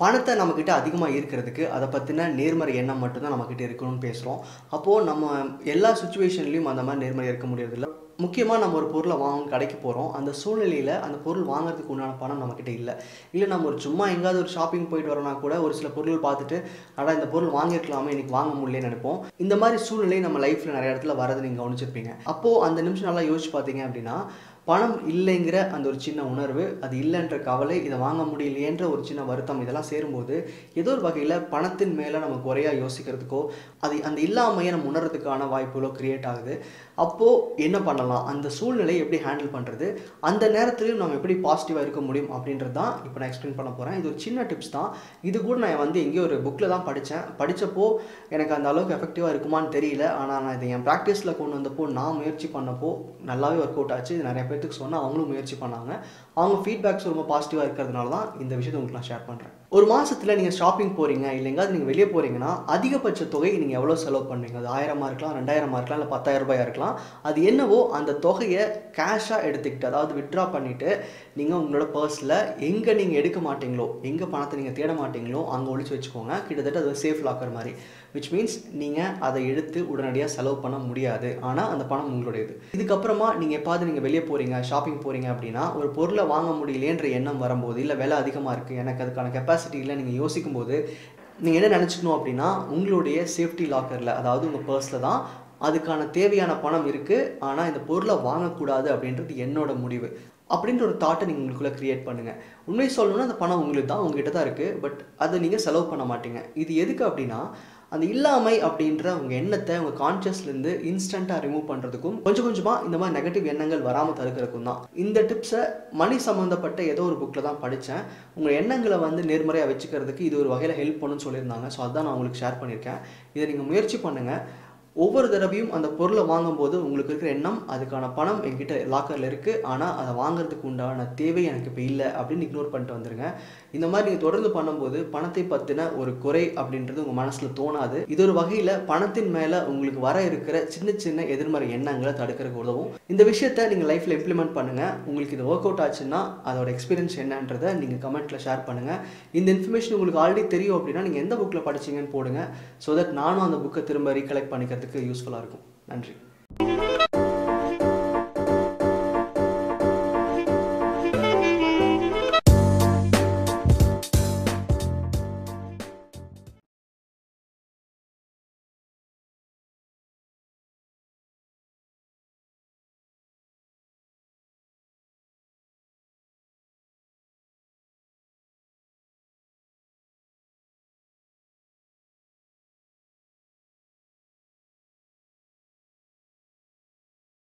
பணத்தை நம்மக்கிட்ட அதிகமாக இருக்கிறதுக்கு அதை பற்றின நேர்மறை எண்ணம் மட்டும்தான் நம்மக்கிட்ட இருக்கணும்னு பேசுகிறோம். அப்போது நம்ம எல்லா சுச்சுவேஷன்லேயும் அந்த மாதிரி நேர்மறை இருக்க முடியறதில்ல. முக்கியமாக நம்ம ஒரு பொருளை வாங்கணும் கடைக்கு போகிறோம். அந்த சூழ்நிலையில் அந்த பொருள் வாங்குறதுக்கு உண்டான பணம் நம்மக்கிட்ட இல்லை நம்ம ஒரு சும்மா எங்கேயாவது ஒரு ஷாப்பிங் போயிட்டு வரோன்னா கூட ஒரு சில பொருள் பார்த்துட்டு அடா இந்த பொருள் வாங்கியிருக்கலாமே இன்றைக்கி வாங்க முடியலன்னு நினைப்போம். இந்த மாதிரி சூழ்நிலை நம்ம லைஃப்பில் நிறைய இடத்துல வரது நீங்கள் கவனிச்சிருப்பீங்க. அப்போது அந்த நிமிஷம் நல்லா யோசிச்சு பார்த்தீங்க அப்படின்னா, பணம் இல்லைங்கிற அந்த ஒரு சின்ன உணர்வு, அது இல்லைன்ற கவலை, இதை வாங்க முடியலையேன்ற ஒரு சின்ன வருத்தம், இதெல்லாம் சேரும்போது ஏதோ ஒரு வகையில் பணத்தின் மேலே நம்ம குறையாக யோசிக்கிறதுக்கோ அது அந்த இல்லாமையை நம்ம உணர்றதுக்கான வாய்ப்புகளோ க்ரியேட் ஆகுது. அப்போது என்ன பண்ணலாம், அந்த சூழ்நிலையை எப்படி ஹேண்டில் பண்ணுறது, அந்த நேரத்துலையும் நம்ம எப்படி பாசிட்டிவாக இருக்க முடியும் அப்படின்றது தான் இப்போ நான் எக்ஸ்பிளைன் பண்ண போகிறேன். இது ஒரு சின்ன டிப்ஸ் தான். இது கூட நான் எங்கேயோ ஒரு புக்கில் தான் படித்தப்போ எனக்கு அந்த அளவுக்கு எஃபெக்டிவாக இருக்குமான்னு தெரியல. ஆனால் நான் இதை என் ப்ராக்டிஸில் கொண்டு வந்தப்போ, நான் முயற்சி பண்ணப்போ நல்லாவே ஒர்க் அவுட் ஆச்சு. இது நிறைய பேருக்கு சொன்னால் அவங்களும் முயற்சி பண்ணாங்க. அவங்க ஃபீட்பேக்ஸ் ரொம்ப பாசிட்டிவாக இருக்கிறதுனால தான் இந்த விஷயத்தை உங்களுக்கு நான் ஷேர் பண்ணுறேன். ஒரு மாதத்தில் நீங்கள் ஷாப்பிங் போகிறீங்க, இல்லை எங்கேயாவது நீங்கள் வெளியே போகிறீங்கன்னா அதிகபட்ச தொகை நீங்கள் எவ்வளோ செலவு பண்ணுவீங்க? அது 1000 இருக்கலாம், 2000 இருக்கலாம், இல்லை 10,000 ரூபாயாக இருக்கலாம். அது என்னவோ அந்த தொகையை கேஷாக எடுத்துக்கிட்டு, அதாவது வித்ட்ரா பண்ணிவிட்டு நீங்கள் உங்களோட பர்ஸில் எங்கே நீங்கள் எடுக்க மாட்டீங்களோ, எங்கே பணத்தை நீங்கள் தேட மாட்டீங்களோ அங்கே ஒழிச்சு வச்சுக்கோங்க. கிட்டத்தட்ட அது சேஃப் லாக்கர் மாதிரி. விச் மீன்ஸ் நீங்கள் அதை எடுத்து உடனடியாக செலவு பண்ண முடியாது, ஆனால் அந்த பணம் உங்களுடையது. இதுக்கப்புறமா நீங்கள் எப்பாவது நீங்கள் வெளியே போகிறீங்க, ஷாப்பிங் போகிறீங்க அப்படின்னா ஒரு பொருளை வாங்க முடியலேன்ற எண்ணம் வரும்போது, இல்லை விலை அதிகமாக இருக்குது, எனக்கு அதுக்கான கெப்பாசிட்டி இல்லை, நீங்கள் யோசிக்கும்போது நீங்கள் என்ன நினச்சிக்கணும் அப்படின்னா, உங்களுடைய சேஃப்டி லாக்கரில், அதாவது உங்கள் பர்ஸில் தான் அதுக்கான தேவையான பணம் இருக்குது, ஆனால் இந்த பொருளை வாங்கக்கூடாது அப்படின்றது என்னோட முடிவு அப்படின்ற ஒரு தாட்டை நீங்கள் உங்களுக்குள்ளே க்ரியேட் பண்ணுங்கள். உண்மை சொல்லணும்னா அந்த பணம் உங்களுக்கு தான், உங்ககிட்ட தான் இருக்குது. பட் அதை நீங்கள் செலவு பண்ண மாட்டீங்க. இது எதுக்கு அப்படின்னா, அந்த இல்லாமை அப்படின்ற உங்கள் எண்ணத்தை உங்கள் கான்ஷியஸ்லேருந்து இன்ஸ்டண்ட்டாக ரிமூவ் பண்ணுறதுக்கும், கொஞ்சம் கொஞ்சமாக இந்த மாதிரி நெகட்டிவ் எண்ணங்கள் வராமல் தடுக்கிறதுக்கும் தான். இந்த டிப்ஸை மணி சம்மந்தப்பட்ட ஏதோ ஒரு புக்கில் தான் படித்தேன். உங்கள் எண்ணங்களை நேர்மறையாக வச்சுக்கிறதுக்கு இது ஒரு வகையில் ஹெல்ப் பண்ணுன்னு சொல்லியிருந்தாங்க. ஸோ அதுதான் நான் உங்களுக்கு ஷேர் பண்ணியிருக்கேன். இதை நீங்கள் முயற்சி பண்ணுங்கள். ஒவ்வொரு தடவையும் அந்த பொருளை வாங்கும்போது உங்களுக்கு இருக்கிற எண்ணம், அதுக்கான பணம் என்கிட்ட லாக்கரில் இருக்குது, ஆனால் அதை வாங்குறதுக்கு உண்டான தேவை எனக்கு இப்போ இல்லை அப்படின்னு இக்னோர் பண்ணிட்டு வந்துடுங்க. இந்த மாதிரி நீங்கள் தொடர்ந்து பண்ணும்போது பணத்தை பற்றின ஒரு குறை அப்படின்றது உங்கள் மனசில் தோணாது. இது ஒரு வகையில் பணத்தின் மேலே உங்களுக்கு வர இருக்கிற சின்ன சின்ன எதிர்மறை எண்ணங்களை தடுக்கிறதுக்கு உதவும். இந்த விஷயத்தை நீங்கள் லைஃப்பில் இம்ப்ளிமெண்ட் பண்ணுங்கள். உங்களுக்கு இது ஒர்க் அவுட் ஆச்சுன்னா அதோட எக்ஸ்பீரியன்ஸ் என்னன்றதை நீங்கள் கமெண்ட்டில் ஷேர் பண்ணுங்கள். இந்த இன்ஃபர்மேஷன் உங்களுக்கு ஆல்ரெடி தெரியும் அப்படின்னா நீங்கள் எந்த புக்கில் படிச்சிங்கன்னு போடுங்க. ஸோ தட் நானும் அந்த புக்கை திரும்ப ரீகலெக்ட் பண்ணிக்கிறதுக்கு யூஸ்ஃபுல்லாக இருக்கும். நன்றி.